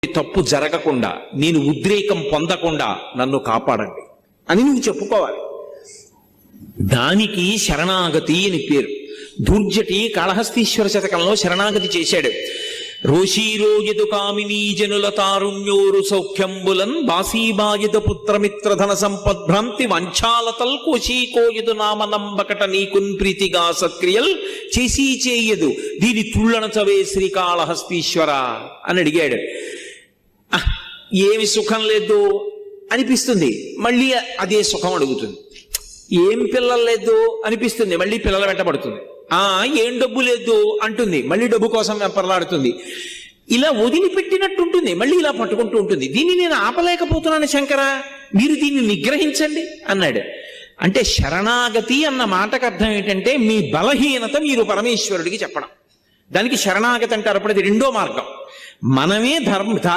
తప్పు జరగకుండా, నేను ఉద్రేకం పొందకుండా నన్ను కాపాడండి అని నువ్వు చెప్పుకోవాలి. దానికి శరణాగతి అని పేరు. దుర్జటి కాళహస్తీశ్వర శతకంలో శరణాగతి చేశాడు. రోషీరోయదు కామినీ జనుల తారుణ్యోరు సౌఖ్యంబులన్ బాసీబాయద పుత్రమిత్రధన సంపద్భ్రాంతి వంచాలతల్ కోశీకోయదు నామనంబకట నీకున్ ప్రీతిగా సక్రియల్ చేసీ చేయదు దీని తుళ్ళనచవే శ్రీకాళహస్తీశ్వర అని అడిగాడు. ఏమి సుఖం లేదు అనిపిస్తుంది, మళ్ళీ అదే సుఖం అడుగుతుంది. ఏం పిల్లలు లేదు అనిపిస్తుంది, మళ్ళీ పిల్లల వెంటబడుతుంది. ఏం డబ్బు లేదు అంటుంది, మళ్ళీ డబ్బు కోసం వెంపర్లాడుతుంది. ఇలా వదిలిపెట్టినట్టుంటుంది, మళ్ళీ ఇలా పట్టుకుంటూ ఉంటుంది. దీన్ని నేను ఆపలేకపోతున్నాను శంకర, మీరు దీన్ని నిగ్రహించండి అన్నాడు. అంటే శరణాగతి అన్న మాటకు అర్థం ఏంటంటే మీ బలహీనత మీరు పరమేశ్వరుడికి చెప్పడం. దానికి శరణాగతి అంటారు. అప్పుడు అది రెండో మార్గం. మనమే